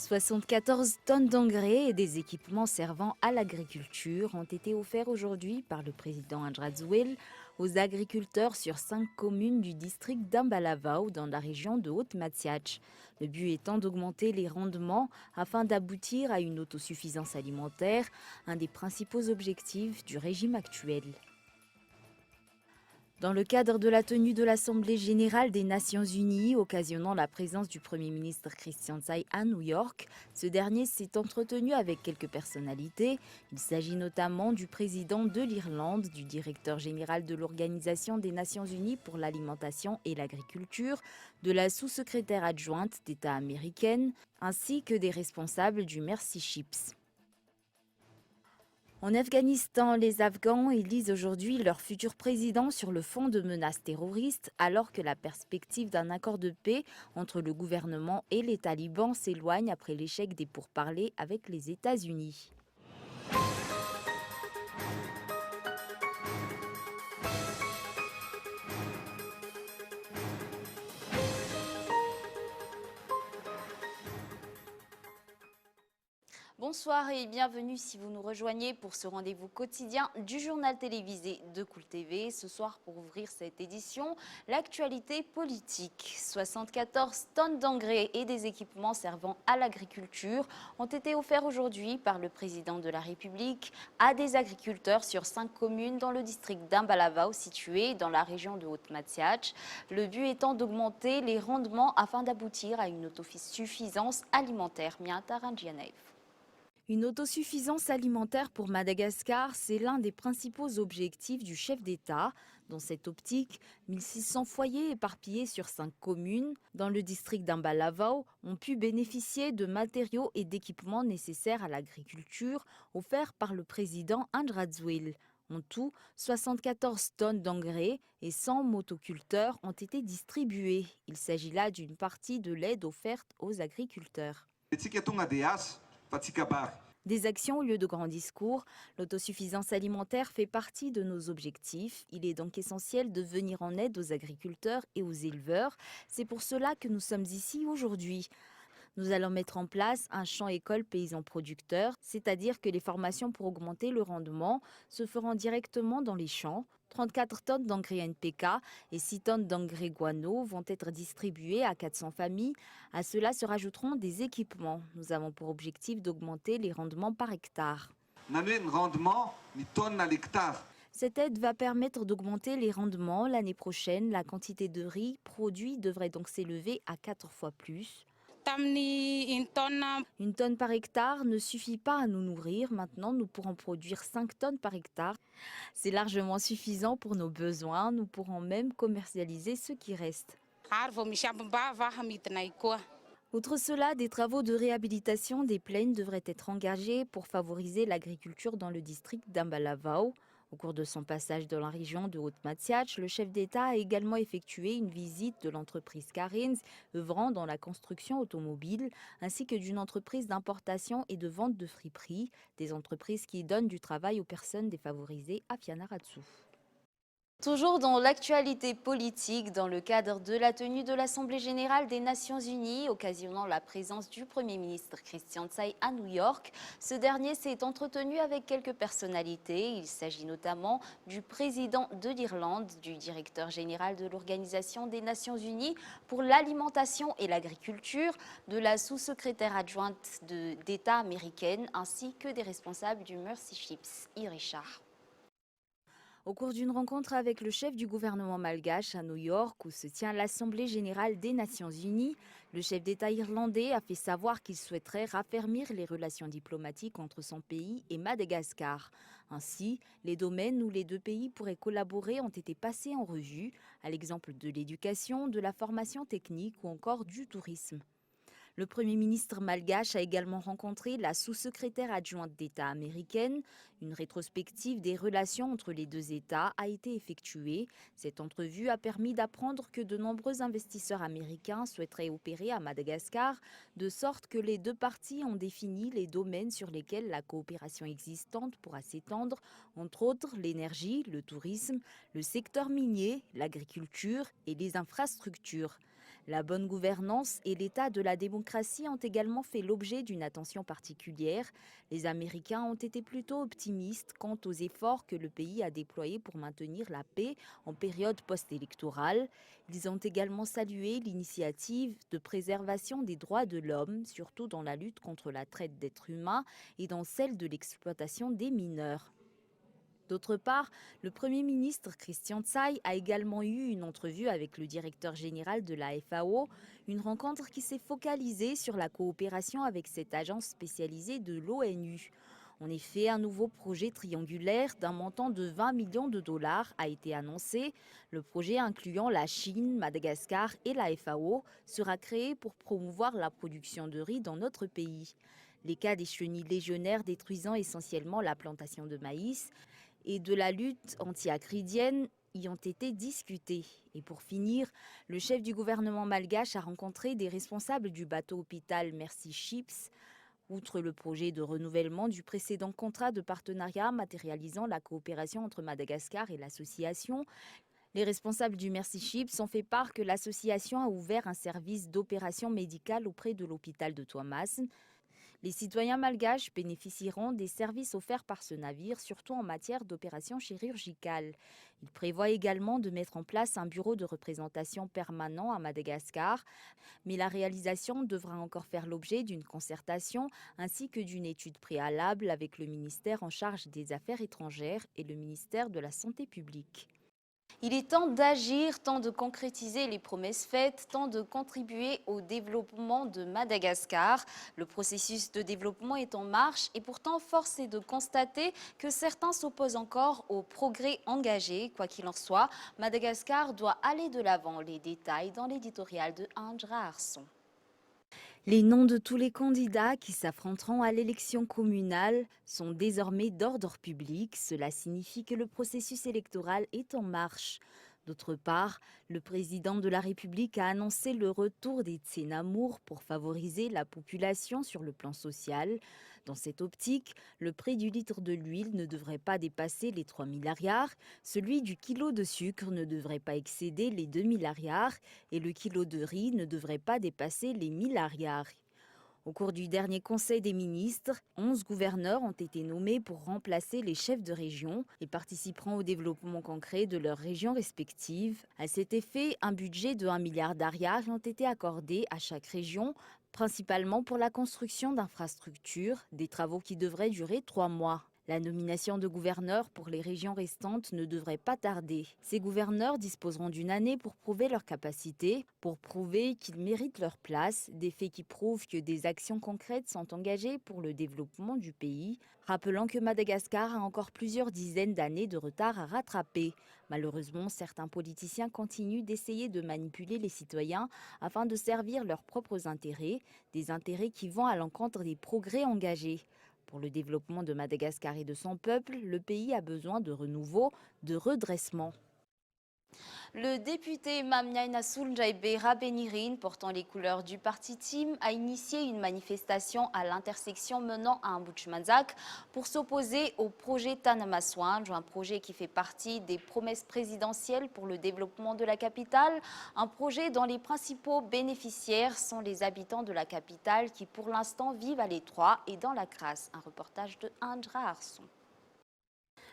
74 tonnes d'engrais et des équipements servant à l'agriculture ont été offerts aujourd'hui par le président Andrzej aux agriculteurs sur 5 communes du district d'Ambalavao dans la région de Haute-Matiache. Le but étant d'augmenter les rendements afin d'aboutir à une autosuffisance alimentaire, un des principaux objectifs du régime actuel. Dans le cadre de la tenue de l'Assemblée générale des Nations unies, occasionnant la présence du Premier ministre Christian Tsai à New York, ce dernier s'est entretenu avec quelques personnalités. Il s'agit notamment du président de l'Irlande, du directeur général de l'Organisation des Nations unies pour l'alimentation et l'agriculture, de la sous-secrétaire adjointe d'État américaine, ainsi que des responsables du Mercy Ships. En Afghanistan, les Afghans élisent aujourd'hui leur futur président sur le fond de menaces terroristes, alors que la perspective d'un accord de paix entre le gouvernement et les talibans s'éloigne après l'échec des pourparlers avec les États-Unis. Bonsoir et bienvenue si vous nous rejoignez pour ce rendez-vous quotidien du journal télévisé de Cool TV. Ce soir, pour ouvrir cette édition, l'actualité politique. 74 tonnes d'engrais et des équipements servant à l'agriculture ont été offerts aujourd'hui par le président de la République à des agriculteurs sur 5 communes dans le district d'Ambalavao, situé dans la région de Haute-Matiache. Le but étant d'augmenter les rendements afin d'aboutir à une autosuffisance alimentaire. Une autosuffisance alimentaire pour Madagascar, c'est l'un des principaux objectifs du chef d'État. Dans cette optique, 1600 foyers éparpillés sur 5 communes dans le district d'Ambalavao ont pu bénéficier de matériaux et d'équipements nécessaires à l'agriculture offerts par le président Andrzej. En tout, 74 tonnes d'engrais et 100 motoculteurs ont été distribués. Il s'agit là d'une partie de l'aide offerte aux agriculteurs. Des actions au lieu de grands discours, l'autosuffisance alimentaire fait partie de nos objectifs. Il est donc essentiel de venir en aide aux agriculteurs et aux éleveurs. C'est pour cela que nous sommes ici aujourd'hui. Nous allons mettre en place un champ école paysan producteur, c'est-à-dire que les formations pour augmenter le rendement se feront directement dans les champs. 34 tonnes d'engrais NPK et 6 tonnes d'engrais guano vont être distribuées à 400 familles. À cela se rajouteront des équipements. Nous avons pour objectif d'augmenter les rendements par hectare. Cette aide va permettre d'augmenter les rendements. L'année prochaine, la quantité de riz produit devrait donc s'élever à 4 fois plus. Une tonne par hectare ne suffit pas à nous nourrir. Maintenant, nous pourrons produire 5 tonnes par hectare. C'est largement suffisant pour nos besoins. Nous pourrons même commercialiser ce qui reste. Outre cela, des travaux de réhabilitation des plaines devraient être engagés pour favoriser l'agriculture dans le district d'Ambalavao. Au cours de son passage dans la région de Haute-Matiache, le chef d'État a également effectué une visite de l'entreprise Carins, œuvrant dans la construction automobile, ainsi que d'une entreprise d'importation et de vente de friperies, des entreprises qui donnent du travail aux personnes défavorisées à Fianarantsoa. Toujours dans l'actualité politique, dans le cadre de la tenue de l'Assemblée générale des Nations unies, occasionnant la présence du Premier ministre Christian Tsai à New York, ce dernier s'est entretenu avec quelques personnalités. Il s'agit notamment du président de l'Irlande, du directeur général de l'Organisation des Nations unies pour l'alimentation et l'agriculture, de la sous-secrétaire adjointe d'État américaine, ainsi que des responsables du Mercy Ships, Richard. Au cours d'une rencontre avec le chef du gouvernement malgache à New York, où se tient l'Assemblée générale des Nations unies, le chef d'État irlandais a fait savoir qu'il souhaiterait raffermir les relations diplomatiques entre son pays et Madagascar. Ainsi, les domaines où les deux pays pourraient collaborer ont été passés en revue, à l'exemple de l'éducation, de la formation technique ou encore du tourisme. Le Premier ministre malgache a également rencontré la sous-secrétaire adjointe d'État américaine. Une rétrospective des relations entre les deux États a été effectuée. Cette entrevue a permis d'apprendre que de nombreux investisseurs américains souhaiteraient opérer à Madagascar, de sorte que les deux parties ont défini les domaines sur lesquels la coopération existante pourra s'étendre, entre autres l'énergie, le tourisme, le secteur minier, l'agriculture et les infrastructures. La bonne gouvernance et l'état de la démocratie ont également fait l'objet d'une attention particulière. Les Américains ont été plutôt optimistes quant aux efforts que le pays a déployés pour maintenir la paix en période post-électorale. Ils ont également salué l'initiative de préservation des droits de l'homme, surtout dans la lutte contre la traite d'êtres humains et dans celle de l'exploitation des mineurs. D'autre part, le Premier ministre Christian Tsai a également eu une entrevue avec le directeur général de la FAO, une rencontre qui s'est focalisée sur la coopération avec cette agence spécialisée de l'ONU. En effet, un nouveau projet triangulaire d'un montant de 20 millions de dollars a été annoncé. Le projet incluant la Chine, Madagascar et la FAO sera créé pour promouvoir la production de riz dans notre pays. Les cas des chenilles légionnaires détruisant essentiellement la plantation de maïs et de la lutte anti-acridienne y ont été discutés. Et pour finir, le chef du gouvernement malgache a rencontré des responsables du bateau-hôpital Mercy Ships. Outre le projet de renouvellement du précédent contrat de partenariat matérialisant la coopération entre Madagascar et l'association, les responsables du Mercy Ships ont fait part que l'association a ouvert un service d'opération médicale auprès de l'hôpital de Tuamasin. Les citoyens malgaches bénéficieront des services offerts par ce navire, surtout en matière d'opérations chirurgicales. Il prévoit également de mettre en place un bureau de représentation permanent à Madagascar, mais la réalisation devra encore faire l'objet d'une concertation ainsi que d'une étude préalable avec le ministère en charge des Affaires étrangères et le ministère de la Santé publique. Il est temps d'agir, temps de concrétiser les promesses faites, temps de contribuer au développement de Madagascar. Le processus de développement est en marche et pourtant force est de constater que certains s'opposent encore au progrès engagé. Quoi qu'il en soit, Madagascar doit aller de l'avant. Les détails dans l'éditorial de Andra Arson. Les noms de tous les candidats qui s'affronteront à l'élection communale sont désormais d'ordre public. Cela signifie que le processus électoral est en marche. D'autre part, le président de la République a annoncé le retour des Tsenamour pour favoriser la population sur le plan social. Dans cette optique, le prix du litre de l'huile ne devrait pas dépasser les 3 milliards, celui du kilo de sucre ne devrait pas excéder les 2 milliards et le kilo de riz ne devrait pas dépasser les milliards. Au cours du dernier Conseil des ministres, 11 gouverneurs ont été nommés pour remplacer les chefs de région et participeront au développement concret de leurs régions respectives. À cet effet, un budget de 1 milliard d'ariars ont été accordés à chaque région, principalement pour la construction d'infrastructures, des travaux qui devraient durer 3 mois. La nomination de gouverneurs pour les régions restantes ne devrait pas tarder. Ces gouverneurs disposeront d'une année pour prouver leurs capacités, pour prouver qu'ils méritent leur place, des faits qui prouvent que des actions concrètes sont engagées pour le développement du pays, rappelant que Madagascar a encore plusieurs dizaines d'années de retard à rattraper. Malheureusement, certains politiciens continuent d'essayer de manipuler les citoyens afin de servir leurs propres intérêts, des intérêts qui vont à l'encontre des progrès engagés. Pour le développement de Madagascar et de son peuple, le pays a besoin de renouveau, de redressement. Le député Mamnyana Souljaïbe Rabenirin, portant les couleurs du parti Team, a initié une manifestation à l'intersection menant à Mbujimanzak pour s'opposer au projet Tanamaswanj, un projet qui fait partie des promesses présidentielles pour le développement de la capitale, un projet dont les principaux bénéficiaires sont les habitants de la capitale qui pour l'instant vivent à l'étroit et dans la crasse. Un reportage de Andra Arson.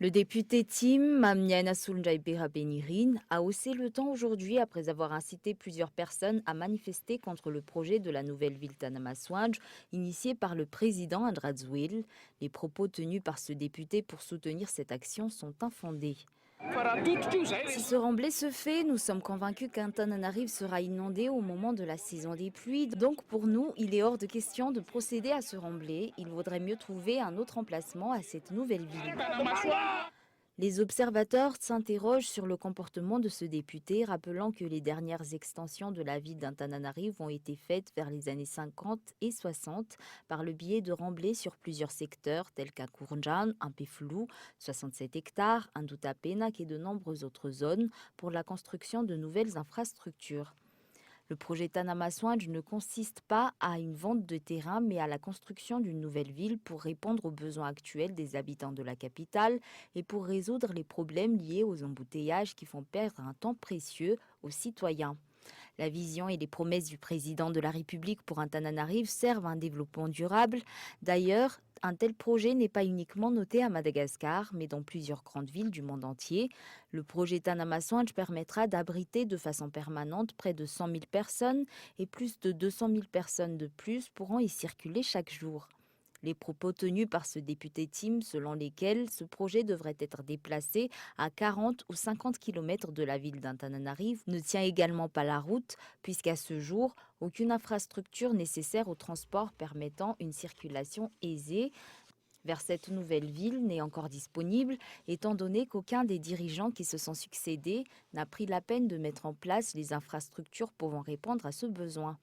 Le député Tim Mamnyana Souljaïbe Rabenirin a haussé le ton aujourd'hui après avoir incité plusieurs personnes à manifester contre le projet de la nouvelle ville Tanamaswanj initié par le président Andradzouil. Les propos tenus par ce député pour soutenir cette action sont infondés. Si ce remblai se fait, nous sommes convaincus qu'Antananarive sera inondé au moment de la saison des pluies. Donc pour nous, il est hors de question de procéder à ce remblai. Il vaudrait mieux trouver un autre emplacement à cette nouvelle ville. Les observateurs s'interrogent sur le comportement de ce député, rappelant que les dernières extensions de la ville d'Antananarive ont été faites vers les années 50 et 60 par le biais de remblais sur plusieurs secteurs tels qu'à Kourjan, un Péflou, 67 hectares, un Doutapenak et de nombreuses autres zones pour la construction de nouvelles infrastructures. Le projet Tanamaswanj ne consiste pas à une vente de terrain, mais à la construction d'une nouvelle ville pour répondre aux besoins actuels des habitants de la capitale et pour résoudre les problèmes liés aux embouteillages qui font perdre un temps précieux aux citoyens. La vision et les promesses du président de la République pour Antananarive servent à un développement durable. D'ailleurs, un tel projet n'est pas uniquement noté à Madagascar, mais dans plusieurs grandes villes du monde entier. Le projet Tanamasoanj permettra d'abriter de façon permanente près de 100 000 personnes et plus de 200 000 personnes de plus pourront y circuler chaque jour. Les propos tenus par ce député Tim, selon lesquels ce projet devrait être déplacé à 40 ou 50 km de la ville d'Antananarive, ne tient également pas la route, puisqu'à ce jour, aucune infrastructure nécessaire au transport permettant une circulation aisée vers cette nouvelle ville n'est encore disponible, étant donné qu'aucun des dirigeants qui se sont succédés n'a pris la peine de mettre en place les infrastructures pouvant répondre à ce besoin.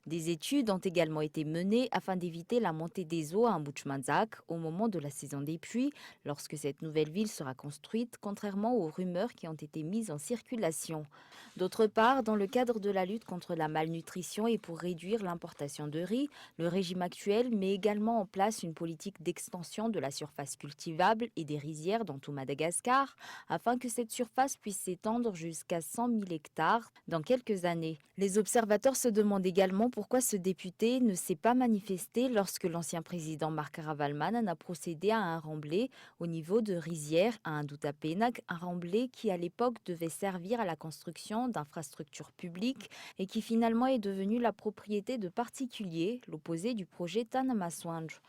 Des études ont également été menées afin d'éviter la montée des eaux à Mbuchmanzak au moment de la saison des pluies, lorsque cette nouvelle ville sera construite, contrairement aux rumeurs qui ont été mises en circulation. D'autre part, dans le cadre de la lutte contre la malnutrition et pour réduire l'importation de riz, le régime actuel met également en place une politique d'extension de la surface cultivable et des rizières dans tout Madagascar, afin que cette surface puisse s'étendre jusqu'à 100 000 hectares dans quelques années. Les observateurs se demandent également pourquoi ce député ne s'est pas manifesté lorsque l'ancien président Marc Ravalman en a procédé à un remblai au niveau de Rizières à Indouta-Pénac, un remblai qui à l'époque devait servir à la construction d'infrastructures publiques et qui finalement est devenu la propriété de particuliers, l'opposé du projet Tanamasoanj.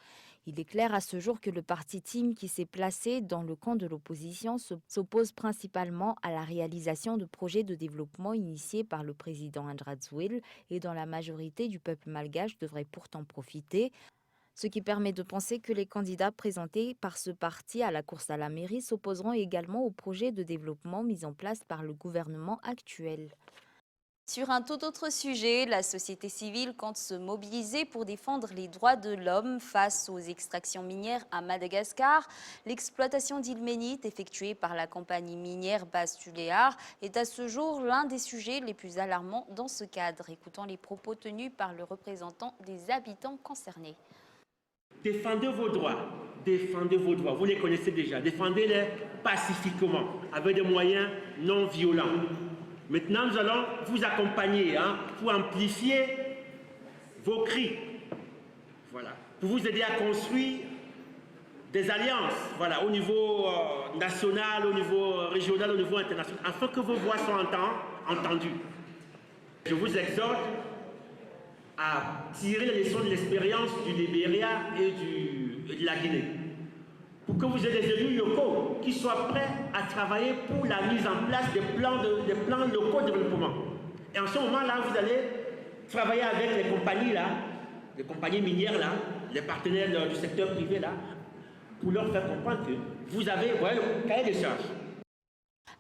Il est clair à ce jour que le parti Tim qui s'est placé dans le camp de l'opposition s'oppose principalement à la réalisation de projets de développement initiés par le président Andratswil et dont la majorité du peuple malgache devrait pourtant profiter, ce qui permet de penser que les candidats présentés par ce parti à la course à la mairie s'opposeront également aux projets de développement mis en place par le gouvernement actuel. Sur un tout autre sujet, la société civile compte se mobiliser pour défendre les droits de l'homme face aux extractions minières à Madagascar. L'exploitation d'ilménite effectuée par la compagnie minière Bastuléar est à ce jour l'un des sujets les plus alarmants dans ce cadre. Écoutons les propos tenus par le représentant des habitants concernés. Défendez vos droits, vous les connaissez déjà, défendez-les pacifiquement, avec des moyens non violents. Maintenant, nous allons vous accompagner pour amplifier vos cris, voilà, pour vous aider à construire des alliances, voilà, au niveau national, au niveau régional, au niveau international, afin que vos voix soient entendues. Je vous exhorte à tirer les leçons de l'expérience du Libéria et de la Guinée, pour que vous ayez des élus locaux qui soient prêts à travailler pour la mise en place des plans locaux de développement. Et en ce moment-là, vous allez travailler avec les compagnies minières, là, les partenaires du secteur privé, là, pour leur faire comprendre que vous avez le cahier des charges.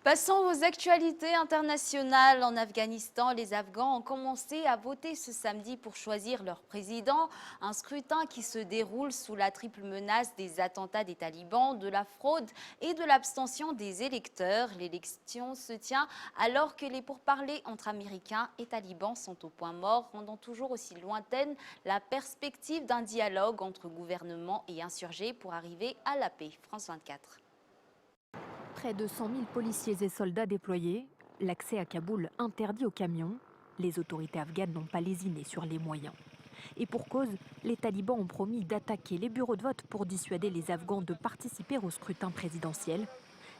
Passons aux actualités internationales. En Afghanistan, les Afghans ont commencé à voter ce samedi pour choisir leur président. Un scrutin qui se déroule sous la triple menace des attentats des talibans, de la fraude et de l'abstention des électeurs. L'élection se tient alors que les pourparlers entre Américains et talibans sont au point mort, rendant toujours aussi lointaine la perspective d'un dialogue entre gouvernement et insurgés pour arriver à la paix. France 24. Près de 100 000 policiers et soldats déployés, l'accès à Kaboul interdit aux camions, les autorités afghanes n'ont pas lésiné sur les moyens. Et pour cause, les talibans ont promis d'attaquer les bureaux de vote pour dissuader les Afghans de participer au scrutin présidentiel.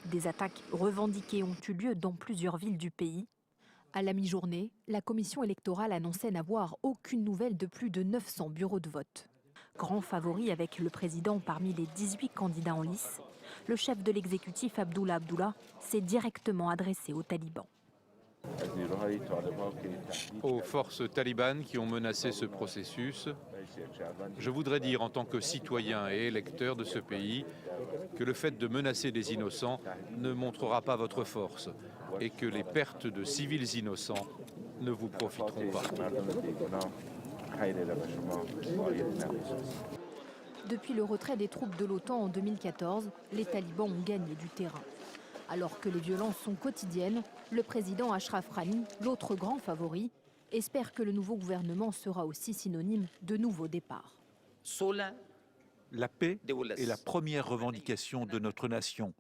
Des attaques revendiquées ont eu lieu dans plusieurs villes du pays. À la mi-journée, la commission électorale annonçait n'avoir aucune nouvelle de plus de 900 bureaux de vote. Grand favori avec le président parmi les 18 candidats en lice, le chef de l'exécutif Abdullah Abdullah s'est directement adressé aux talibans. Aux forces talibanes qui ont menacé ce processus, je voudrais dire en tant que citoyen et électeur de ce pays que le fait de menacer des innocents ne montrera pas votre force et que les pertes de civils innocents ne vous profiteront pas. Depuis le retrait des troupes de l'OTAN en 2014, les talibans ont gagné du terrain. Alors que les violences sont quotidiennes, le président Ashraf Ghani, l'autre grand favori, espère que le nouveau gouvernement sera aussi synonyme de nouveaux départs. La paix est la première revendication de notre nation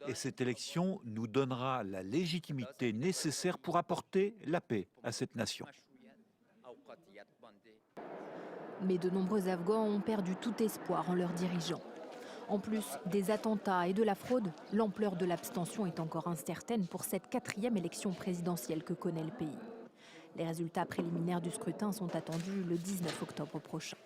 Et cette élection nous donnera la légitimité nécessaire pour apporter la paix à cette nation. Mais de nombreux Afghans ont perdu tout espoir en leurs dirigeants. En plus des attentats et de la fraude, l'ampleur de l'abstention est encore incertaine pour cette 4e élection présidentielle que connaît le pays. Les résultats préliminaires du scrutin sont attendus le 19 octobre prochain.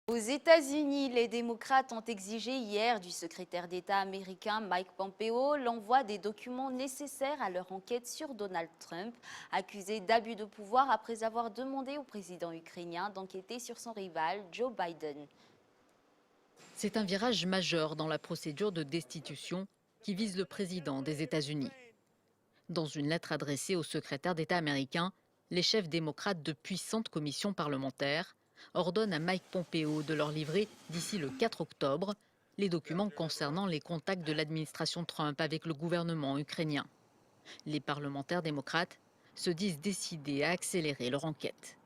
Aux États-Unis, les démocrates ont exigé hier du secrétaire d'État américain Mike Pompeo l'envoi des documents nécessaires à leur enquête sur Donald Trump, accusé d'abus de pouvoir après avoir demandé au président ukrainien d'enquêter sur son rival Joe Biden. C'est un virage majeur dans la procédure de destitution qui vise le président des États-Unis. Dans une lettre adressée au secrétaire d'État américain, les chefs démocrates de puissantes commissions parlementaires ordonnent à Mike Pompeo de leur livrer d'ici le 4 octobre les documents concernant les contacts de l'administration Trump avec le gouvernement ukrainien. Les parlementaires démocrates se disent décidés à accélérer leur enquête.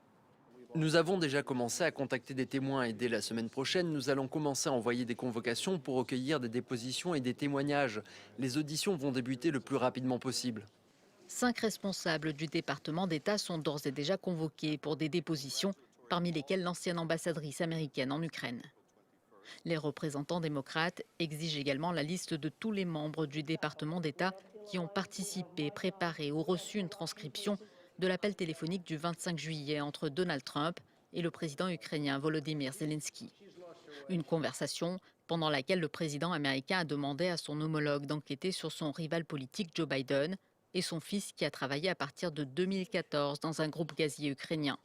Nous avons déjà commencé à contacter des témoins et dès la semaine prochaine, nous allons commencer à envoyer des convocations pour recueillir des dépositions et des témoignages. Les auditions vont débuter le plus rapidement possible. 5 responsables du département d'État sont d'ores et déjà convoqués pour des dépositions, parmi lesquelles l'ancienne ambassadrice américaine en Ukraine. Les représentants démocrates exigent également la liste de tous les membres du département d'État qui ont participé, préparé ou reçu une transcription de l'appel téléphonique du 25 juillet entre Donald Trump et le président ukrainien Volodymyr Zelensky. Une conversation pendant laquelle le président américain a demandé à son homologue d'enquêter sur son rival politique Joe Biden et son fils qui a travaillé à partir de 2014 dans un groupe gazier ukrainien.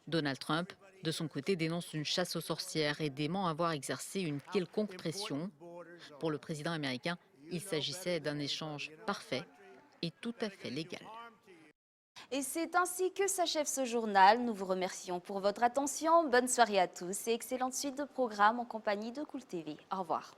Donald Trump, de son côté, dénonce une chasse aux sorcières et dément avoir exercé une quelconque pression. Pour le président américain, il s'agissait d'un échange parfait et tout à fait légal. Et c'est ainsi que s'achève ce journal. Nous vous remercions pour votre attention. Bonne soirée à tous et excellente suite de programmes en compagnie de Cool TV. Au revoir.